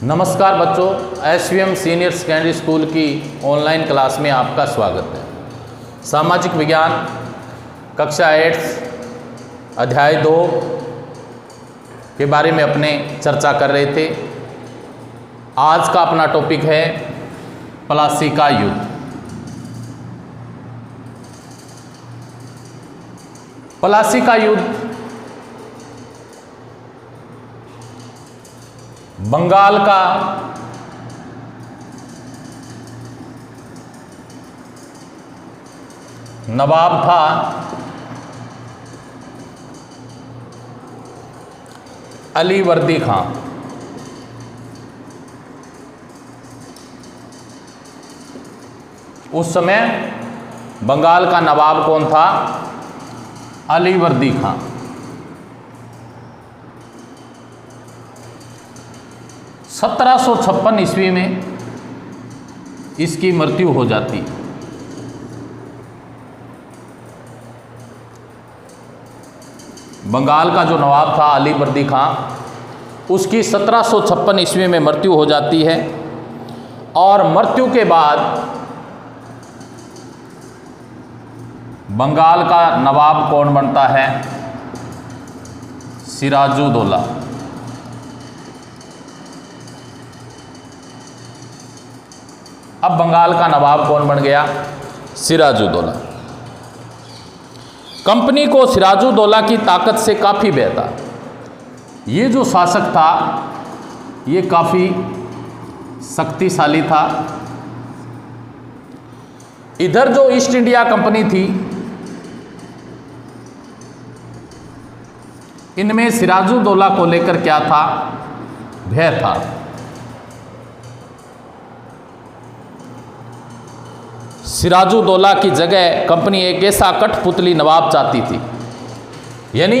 नमस्कार बच्चों, SVM senior secondary school की ऑनलाइन क्लास में आपका स्वागत है। सामाजिक विज्ञान कक्षा 8 अध्याय 2 के बारे में अपने चर्चा कर रहे थे। आज का अपना टॉपिक है प्लासी का युद्ध। प्लासी का युद्ध बंगाल का नवाब था अलीवर्दी खां। उस समय बंगाल का नवाब कौन था? अलीवर्दी खां। (1756) ईस्वी में इसकी मृत्यु हो जाती। बंगाल का जो नवाब था अलीवर्दी खां, उसकी 1756 ईस्वी में मृत्यु हो जाती है। और मृत्यु के बाद बंगाल का नवाब कौन बनता है? सिराजुद्दौला। अब बंगाल का नवाब कौन बन गया? सिराजुद्दौला। कंपनी को सिराजुद्दौला की ताकत से काफ़ी भय था। ये जो शासक था ये काफ़ी शक्तिशाली था। इधर जो ईस्ट इंडिया कंपनी थी, इनमें सिराजुद्दौला को लेकर क्या था? भय था। सिराजुद्दौला की जगह कंपनी एक ऐसा कठपुतली नवाब चाहती थी, यानी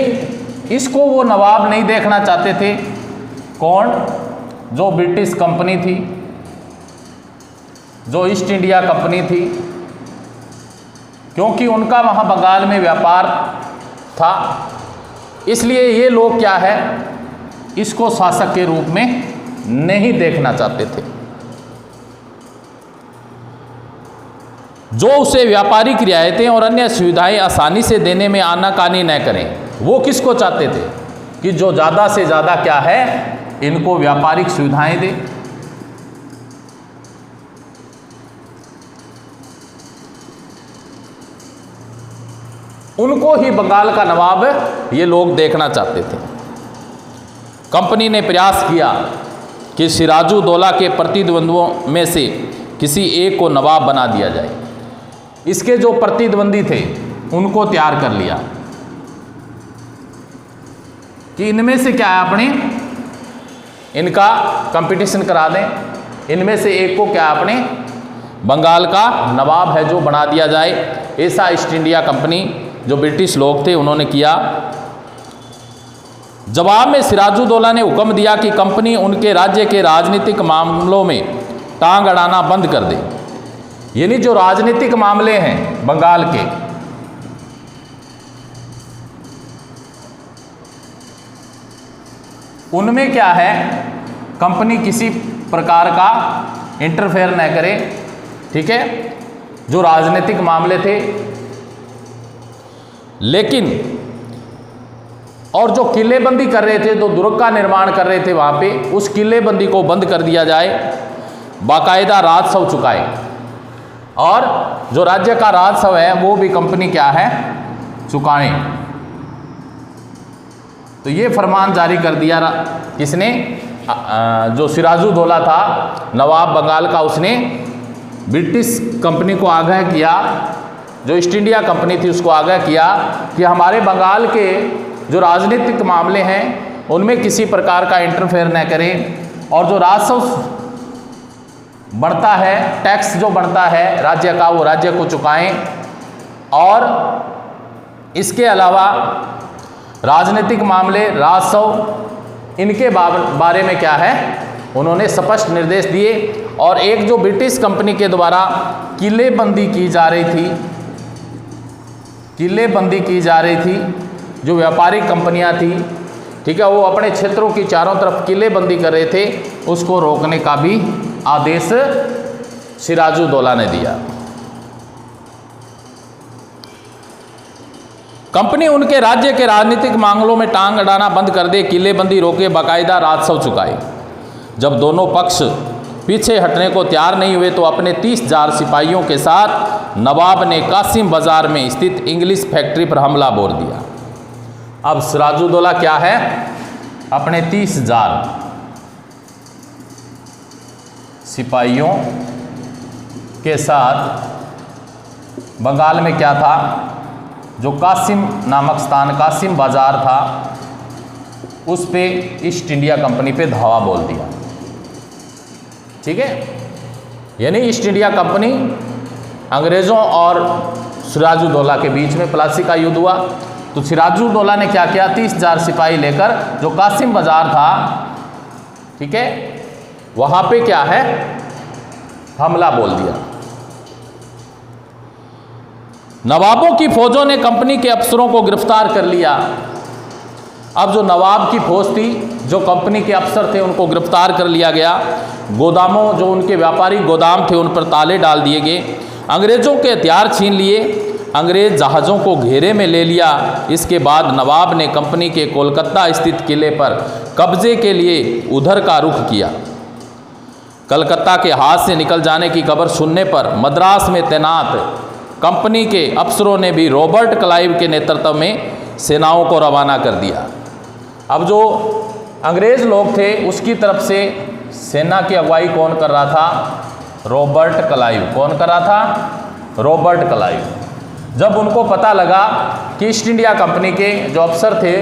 इसको वो नवाब नहीं देखना चाहते थे। कौन? जो ब्रिटिश कंपनी थी, जो ईस्ट इंडिया कंपनी थी, क्योंकि उनका वहाँ बंगाल में व्यापार था। इसलिए ये लोग क्या है, इसको शासक के रूप में नहीं देखना चाहते थे। जो उसे व्यापारिक रियायतें और अन्य सुविधाएं आसानी से देने में आनाकानी न करें, वो किसको चाहते थे? कि जो ज़्यादा से ज़्यादा क्या है, इनको व्यापारिक सुविधाएं दे। उनको ही बंगाल का नवाब ये लोग देखना चाहते थे। कंपनी ने प्रयास किया कि सिराजुद्दौला के प्रतिद्वंद्वियों में से किसी एक को नवाब बना दिया जाए। इसके जो प्रतिद्वंदी थे उनको तैयार कर लिया कि इनमें से क्या है, अपने इनका कंपटीशन करा दें। इनमें से एक को क्या अपने बंगाल का नवाब है जो बना दिया जाए। ऐसा ईस्ट इंडिया कंपनी जो ब्रिटिश लोग थे उन्होंने किया। जवाब में सिराजुद्दौला ने हुक्म दिया कि कंपनी उनके राज्य के राजनीतिक मामलों में टांग अड़ाना बंद कर दे। यानी जो राजनीतिक मामले हैं बंगाल के, उनमें क्या है, कंपनी किसी प्रकार का इंटरफेयर न करे। ठीक है, जो राजनीतिक मामले थे। लेकिन और जो किलेबंदी कर रहे थे, जो दुर्ग का निर्माण कर रहे थे वहाँ पे, उस किलेबंदी को बंद कर दिया जाए। बाकायदा राजस्व चुकाए, और जो राज्य का राजस्व है वो भी कंपनी क्या है, चुकाए। तो ये फरमान जारी कर दिया किसने? जो सिराजुद्दौला था नवाब बंगाल का, उसने ब्रिटिश कंपनी को आगाह किया, जो ईस्ट इंडिया कंपनी थी उसको आगाह किया कि हमारे बंगाल के जो राजनीतिक मामले हैं उनमें किसी प्रकार का इंटरफेयर न करें, और जो राजस्व बढ़ता है, टैक्स जो बढ़ता है राज्य का, वो राज्य को चुकाएं। और इसके अलावा राजनीतिक मामले, राजस्व, इनके बारे में क्या है, उन्होंने स्पष्ट निर्देश दिए। और एक जो ब्रिटिश कंपनी के द्वारा किलेबंदी की जा रही थी, किलेबंदी की जा रही थी, जो व्यापारिक कंपनियां थी, ठीक है, वो अपने क्षेत्रों की चारों तरफ किलेबंदी कर रहे थे, उसको रोकने का भी आदेश सिराजुद्दौला ने दिया। कंपनी उनके राज्य के राजनीतिक मामलों में टांग अड़ाना बंद कर दे, किलेबंदी रोके, बाकायदा राजस्व चुकाए। जब दोनों पक्ष पीछे हटने को तैयार नहीं हुए तो अपने 30,000 सिपाहियों के साथ नवाब ने कासिम बाजार में स्थित इंग्लिश फैक्ट्री पर हमला बोल दिया। अब सिराजुद्दौला क्या है, अपने 30,000 सिपाहियों के साथ बंगाल में क्या था, जो कासिम नामक स्थान, कासिम बाजार था, उस पे ईस्ट इंडिया कंपनी पे धावा बोल दिया। ठीक है, यानी ईस्ट इंडिया कंपनी, अंग्रेज़ों और सिराजुद्दौला के बीच में प्लासी का युद्ध हुआ। तो सिराजुद्दौला ने क्या किया, 30,000 सिपाही लेकर जो कासिम बाजार था, ठीक है, वहाँ पे क्या है, हमला बोल दिया। नवाबों की फौजों ने कंपनी के अफसरों को गिरफ्तार कर लिया। अब जो नवाब की फौज थी, जो कंपनी के अफसर थे, उनको गिरफ्तार कर लिया गया। गोदामों, जो उनके व्यापारिक गोदाम थे, उन पर ताले डाल दिए गए। अंग्रेज़ों के हथियार छीन लिए, अंग्रेज़ जहाज़ों को घेरे में ले लिया। इसके बाद नवाब ने कंपनी के कोलकाता स्थित किले पर कब्जे के लिए उधर का रुख किया। कलकत्ता के हाथ से निकल जाने की खबर सुनने पर मद्रास में तैनात कंपनी के अफसरों ने भी रॉबर्ट क्लाइव के नेतृत्व में सेनाओं को रवाना कर दिया। अब जो अंग्रेज़ लोग थे, उसकी तरफ से सेना की अगुवाई कौन कर रहा था, रॉबर्ट क्लाइव। कौन कर रहा था, रॉबर्ट क्लाइव। जब उनको पता लगा कि ईस्ट इंडिया कंपनी के जो अफसर थे,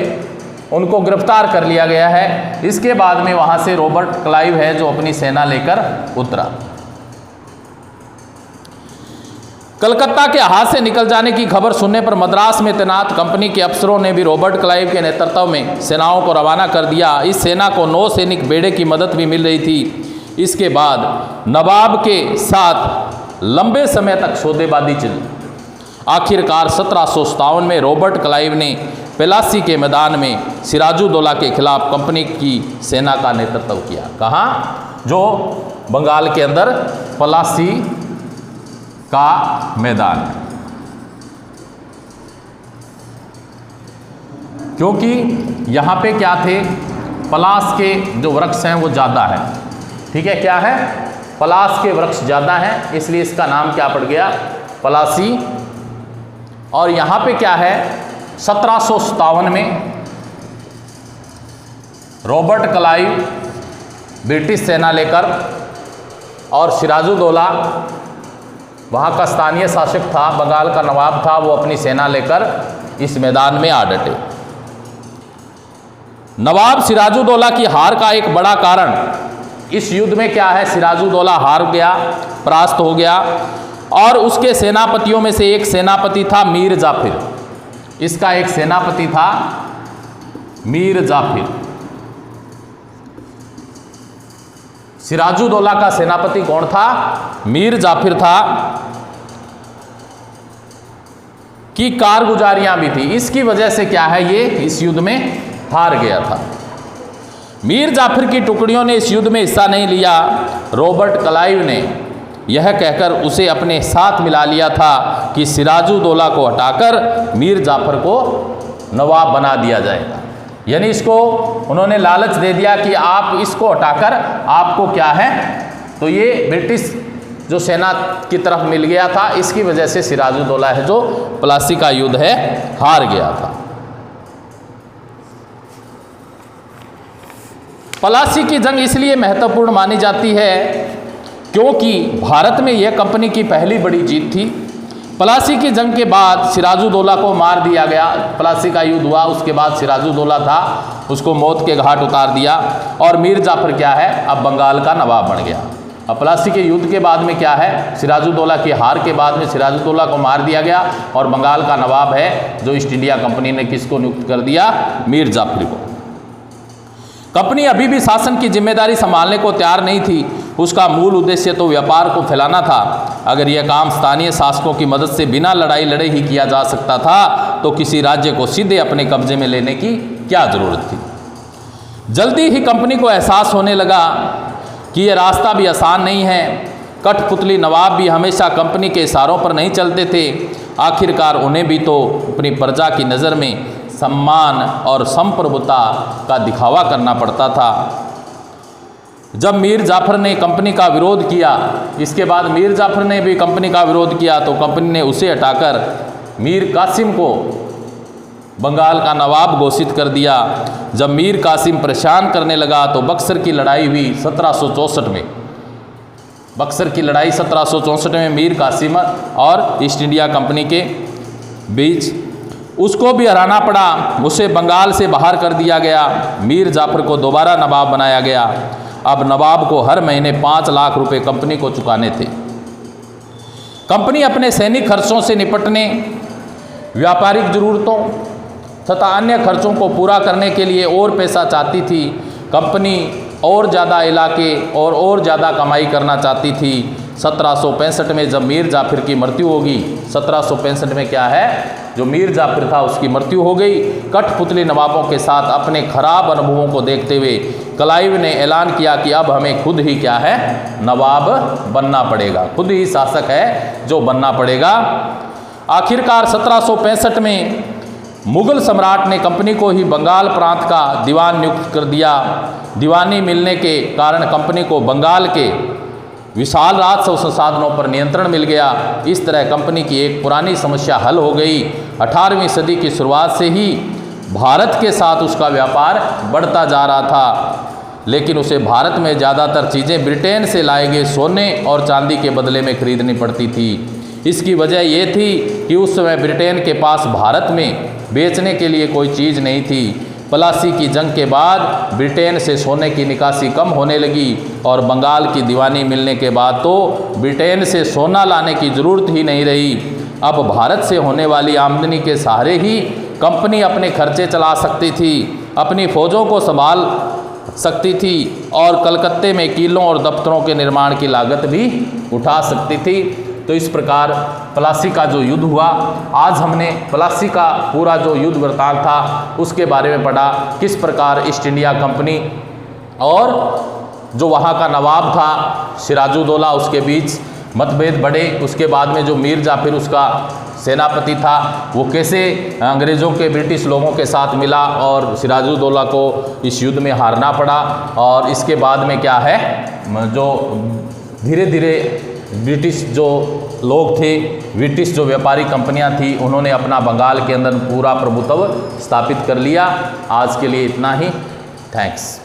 उनको गिरफ्तार कर लिया गया है, इसके बाद में वहाँ से रॉबर्ट क्लाइव है जो अपनी सेना लेकर उतरा। कलकत्ता के हाथ से निकल जाने की खबर सुनने पर मद्रास में तैनात कंपनी के अफसरों ने भी रॉबर्ट क्लाइव के नेतृत्व में सेनाओं को रवाना कर दिया। इस सेना को 9 सैनिक बेड़े की मदद भी मिल रही थी। इसके बाद नवाब के साथ लंबे समय तक सौदेबाजी चली। आखिरकार 1757 में रॉबर्ट क्लाइव ने प्लासी के मैदान में सिराजुद्दौला के खिलाफ कंपनी की सेना का नेतृत्व किया। कहाँ, जो बंगाल के अंदर प्लासी का मैदान, क्योंकि यहाँ पे क्या थे, पलास के जो वृक्ष हैं वो ज़्यादा है। ठीक है, क्या है, पलास के वृक्ष ज़्यादा हैं, इसलिए इसका नाम क्या पड़ गया, प्लासी। और यहाँ पे क्या है, 1757 में रॉबर्ट क्लाइव ब्रिटिश सेना लेकर और सिराजुद्दौला वहाँ का स्थानीय शासक था, बंगाल का नवाब था, वो अपनी सेना लेकर इस मैदान में आ डटे। नवाब सिराजुद्दौला की हार का एक बड़ा कारण इस युद्ध में क्या है, सिराजुद्दौला हार गया, परास्त हो गया। और उसके सेनापतियों में से एक सेनापति था मीर जाफिर। इसका एक सेनापति था मीर जाफिर। सिराजुद्दौला का सेनापति कौन था, मीर जाफिर था, की कारगुजारियां भी थी। इसकी वजह से क्या है, ये इस युद्ध में हार गया था। मीर जाफिर की टुकड़ियों ने इस युद्ध में हिस्सा नहीं लिया। रॉबर्ट क्लाइव ने यह कहकर उसे अपने साथ मिला लिया था कि सिराजुद्दौला को हटाकर मीर जाफर को नवाब बना दिया जाएगा। यानी इसको उन्होंने लालच दे दिया कि आप इसको हटाकर आपको क्या है, तो ये ब्रिटिश जो सेना की तरफ मिल गया था। इसकी वजह से सिराजुद्दौला है जो प्लासी का युद्ध है हार गया था। प्लासी की जंग इसलिए महत्वपूर्ण मानी जाती है क्योंकि भारत में यह कंपनी की पहली बड़ी जीत थी। प्लासी की जंग के बाद सिराजुद्दौला को मार दिया गया। प्लासी का युद्ध हुआ, उसके बाद सिराजुद्दौला था, उसको मौत के घाट उतार दिया और मीर जाफर क्या है, अब बंगाल का नवाब बन गया। अब प्लासी के युद्ध के बाद में क्या है, सिराजुद्दौला की हार के बाद में सिराजुद्दौला को मार दिया गया और बंगाल का नवाब है जो ईस्ट इंडिया कंपनी ने किसको नियुक्त कर दिया, मीर जाफरी को। कंपनी अभी भी शासन की जिम्मेदारी संभालने को तैयार नहीं थी। उसका मूल उद्देश्य तो व्यापार को फैलाना था। अगर यह काम स्थानीय शासकों की मदद से बिना लड़ाई लड़े ही किया जा सकता था तो किसी राज्य को सीधे अपने कब्जे में लेने की क्या जरूरत थी। जल्दी ही कंपनी को एहसास होने लगा कि ये रास्ता भी आसान नहीं है। कठपुतली नवाब भी हमेशा कंपनी के इशारों पर नहीं चलते थे। आखिरकार उन्हें भी तो अपनी प्रजा की नज़र में सम्मान और संप्रभुता का दिखावा करना पड़ता था। जब मीर जाफर ने कंपनी का विरोध किया, इसके बाद मीर जाफर ने भी कंपनी का विरोध किया, तो कंपनी ने उसे हटाकर मीर कासिम को बंगाल का नवाब घोषित कर दिया। जब मीर कासिम परेशान करने लगा तो बक्सर की लड़ाई हुई 1764 में। बक्सर की लड़ाई 1764 में मीर कासिम और ईस्ट इंडिया कंपनी के बीच, उसको भी हराना पड़ा। उसे बंगाल से बाहर कर दिया गया। मीर जाफर को दोबारा नवाब बनाया गया। अब नवाब को हर महीने 5 लाख रुपए कंपनी को चुकाने थे। कंपनी अपने सैनिक खर्चों से निपटने, व्यापारिक जरूरतों तथा अन्य खर्चों को पूरा करने के लिए और पैसा चाहती थी। कंपनी और ज़्यादा इलाके और ज़्यादा कमाई करना चाहती थी। 1765 में जब मीर जाफर की मृत्यु होगी, 1765 में क्या है, जो मीर जाफर था उसकी मृत्यु हो गई। कठपुतली नवाबों के साथ अपने खराब अनुभवों को देखते हुए क्लाइव ने ऐलान किया कि अब हमें खुद ही क्या है, नवाब बनना पड़ेगा, खुद ही शासक है जो बनना पड़ेगा। आखिरकार 1765 में मुगल सम्राट ने कंपनी को ही बंगाल प्रांत का दीवान नियुक्त कर दिया। दीवानी मिलने के कारण कंपनी को बंगाल के विशाल राजस्व संसाधनों पर नियंत्रण मिल गया। इस तरह कंपनी की एक पुरानी समस्या हल हो गई। 18वीं सदी की शुरुआत से ही भारत के साथ उसका व्यापार बढ़ता जा रहा था, लेकिन उसे भारत में ज़्यादातर चीज़ें ब्रिटेन से लाए गए सोने और चांदी के बदले में खरीदनी पड़ती थी। इसकी वजह ये थी कि उस समय ब्रिटेन के पास भारत में बेचने के लिए कोई चीज़ नहीं थी। प्लासी की जंग के बाद ब्रिटेन से सोने की निकासी कम होने लगी और बंगाल की दीवानी मिलने के बाद तो ब्रिटेन से सोना लाने की ज़रूरत ही नहीं रही। अब भारत से होने वाली आमदनी के सहारे ही कंपनी अपने खर्चे चला सकती थी, अपनी फ़ौजों को संभाल सकती थी और कलकत्ते में किलों और दफ्तरों के निर्माण की लागत भी उठा सकती थी। तो इस प्रकार प्लासी का जो युद्ध हुआ, आज हमने प्लासी का पूरा जो युद्ध वृतांत था उसके बारे में पढ़ा। किस प्रकार ईस्ट इंडिया कंपनी और जो वहाँ का नवाब था सिराजुद्दौला, उसके बीच मतभेद बढ़े। उसके बाद में जो मीर जाफर उसका सेनापति था, वो कैसे अंग्रेज़ों के, ब्रिटिश लोगों के साथ मिला और सिराजुद्दौला को इस युद्ध में हारना पड़ा। और इसके बाद में क्या है, जो धीरे धीरे ब्रिटिश जो लोग थे, ब्रिटिश जो व्यापारी कंपनियां थी, उन्होंने अपना बंगाल के अंदर पूरा प्रभुत्व स्थापित कर लिया। आज के लिए इतना ही। थैंक्स।